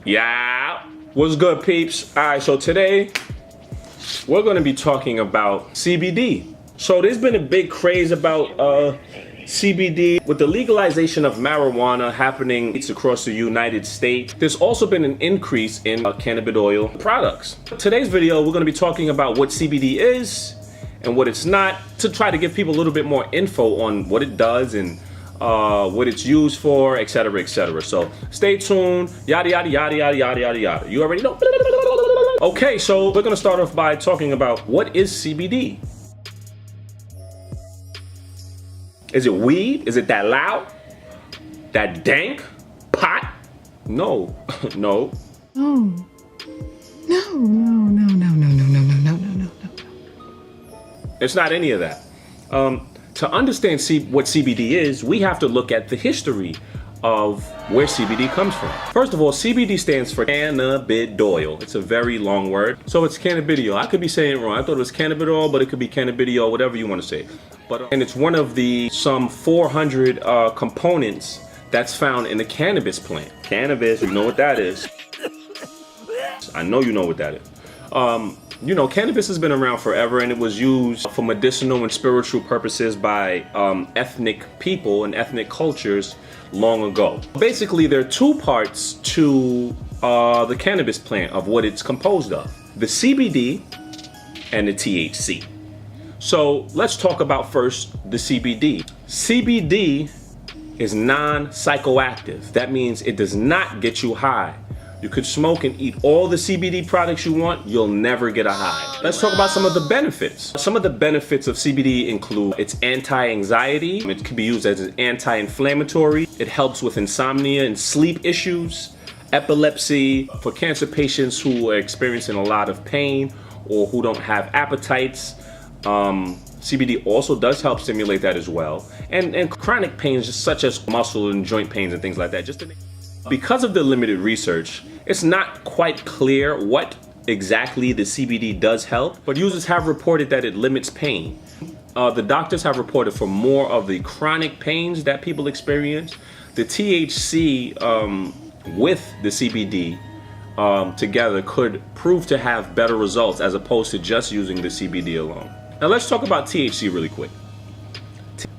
Yeah, what's good, peeps? All right, so today we're gonna be talking about CBD. So there's been a big craze about CBD with the legalization of marijuana happening across the United States. There's also been an increase in cannabidiol products. Today's video, we're gonna be talking about what CBD is and what it's not, to try to give people a little bit more info on what it does and what it's used for, etc., etc. So stay tuned, yada yada yada yada yada yada yada. You already know. Okay, so we're gonna start off by talking about what is CBD. Is it weed? Is it that loud? That dank? Pot? No, no. No. No, no, no, no, no, no, no, no, no, no, no. It's not any of that. To understand what CBD is, we have to look at the history of where CBD comes from. First of all, CBD stands for cannabidiol. It's a very long word. So it's cannabidiol. I could be saying it wrong. I thought it was cannabidiol, but it could be cannabidiol, whatever you want to say. And it's one of the some 400 components that's found in the cannabis plant. Cannabis, you know what that is. I know you know what that is. You know, cannabis has been around forever, and it was used for medicinal and spiritual purposes by ethnic people and ethnic cultures long ago. Basically, there are two parts to the cannabis plant of what it's composed of: the CBD and the THC. So let's talk about first the CBD. CBD is non-psychoactive. That means it does not get you high. You could smoke and eat all the CBD products you want, you'll never get a high. Let's talk about some of the benefits. Some of the benefits of CBD include it's anti-anxiety. It can be used as an anti-inflammatory. It helps with insomnia and sleep issues, epilepsy, for cancer patients who are experiencing a lot of pain or who don't have appetites. CBD also does help stimulate that as well. And chronic pains such as muscle and joint pains and things like that. Because of the limited research, it's not quite clear what exactly the CBD does help, but users have reported that it limits pain. The doctors have reported for more of the chronic pains that people experience. The THC with the CBD together could prove to have better results as opposed to just using the CBD alone. Now let's talk about THC really quick.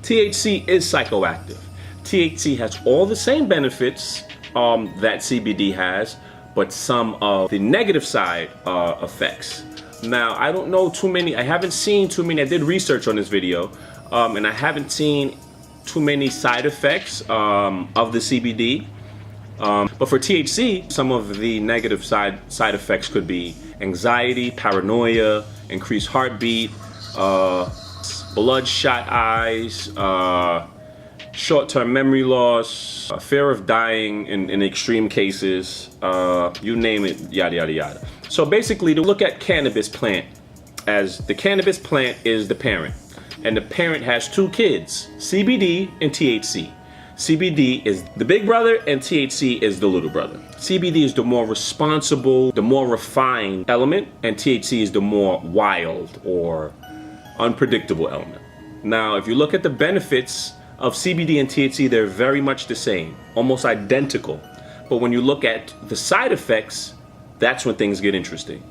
THC is psychoactive. THC has all the same benefits that CBD has, but some of the negative side effects. Now, I don't know too many, I haven't seen too many, I did research on this video, and I haven't seen too many side effects of the CBD. But for THC, some of the negative side effects could be anxiety, paranoia, increased heartbeat, bloodshot eyes, short-term memory loss, fear of dying in extreme cases, you name it, yada yada yada. So basically, to look at cannabis plant as the cannabis plant is the parent, and the parent has two kids, CBD and THC. CBD is the big brother and THC is the little brother. CBD is the more responsible, the more refined element, and THC is the more wild or unpredictable element. Now, if you look at the benefits of CBD and THC, they're very much the same, almost identical. But when you look at the side effects, that's when things get interesting.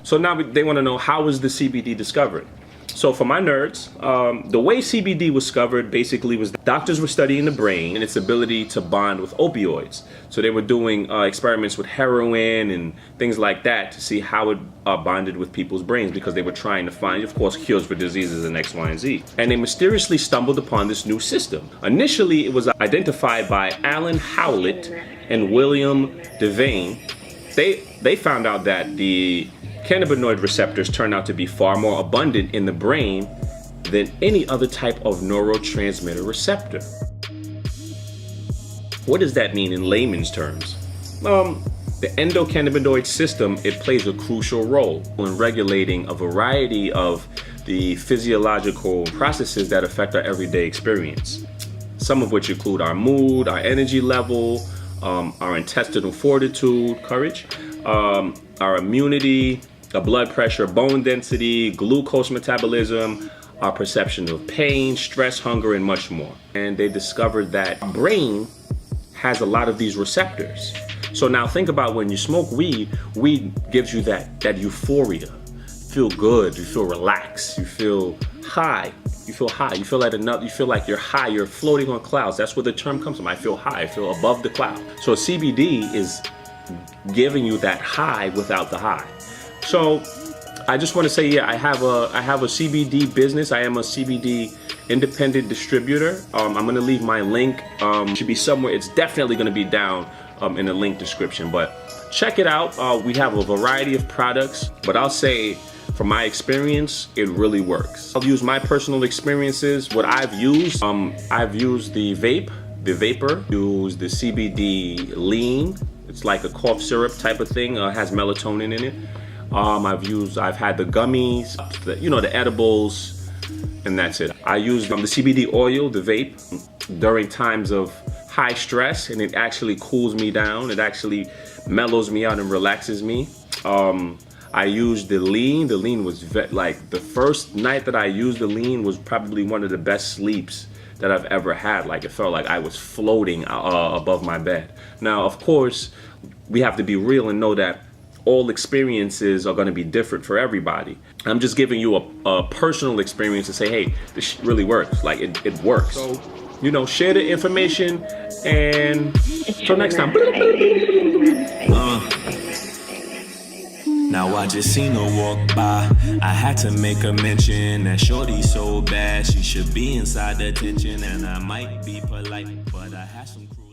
So now they want to know, how was the CBD discovered? So for my nerds, the way CBD was discovered basically was doctors were studying the brain and its ability to bond with opioids. So they were doing experiments with heroin and things like that to see how it bonded with people's brains, because they were trying to find, of course, cures for diseases and X, Y, and Z. And they mysteriously stumbled upon this new system. Initially, it was identified by Allyn, Howlett, and William Devane. They found out that the cannabinoid receptors turn out to be far more abundant in the brain than any other type of neurotransmitter receptor. What does that mean in layman's terms? The endocannabinoid system, it plays a crucial role in regulating a variety of the physiological processes that affect our everyday experience. Some of which include our mood, our energy level, our intestinal fortitude, courage, our immunity, our blood pressure, bone density, glucose metabolism, our perception of pain, stress, hunger, and much more. And they discovered that brain has a lot of these receptors. So now think about when you smoke weed, weed gives you that euphoria. You feel good, you feel relaxed, you feel high. You feel high, you feel like you're high, you're floating on clouds. That's where the term comes from. I feel high, I feel above the cloud. So CBD is giving you that high without the high. So I just want to say, yeah, I have a CBD business. I am a CBD independent distributor. I'm gonna leave my link. Should be somewhere. It's definitely gonna be down in the link description. But check it out. We have a variety of products. But I'll say, from my experience, it really works. I'll use my personal experiences. What I've used the vapor. Use the CBD lean. It's like a cough syrup type of thing. Has melatonin in it. I've had the gummies, the edibles, and that's it. I use the CBD oil, the vape, during times of high stress, and it actually cools me down. It actually mellows me out and relaxes me. I used the lean. The lean was like the first night that I used the lean was probably one of the best sleeps that I've ever had. Like it felt like I was floating above my bed. Now, of course, we have to be real and know that all experiences are going to be different for everybody. I'm just giving you a personal experience to say, hey, this really works. Like it works. So, share the information, and till next time. Now I just seen her walk by. I had to make a mention that shorty's so bad she should be inside detention, and I might be polite, but I had some crew.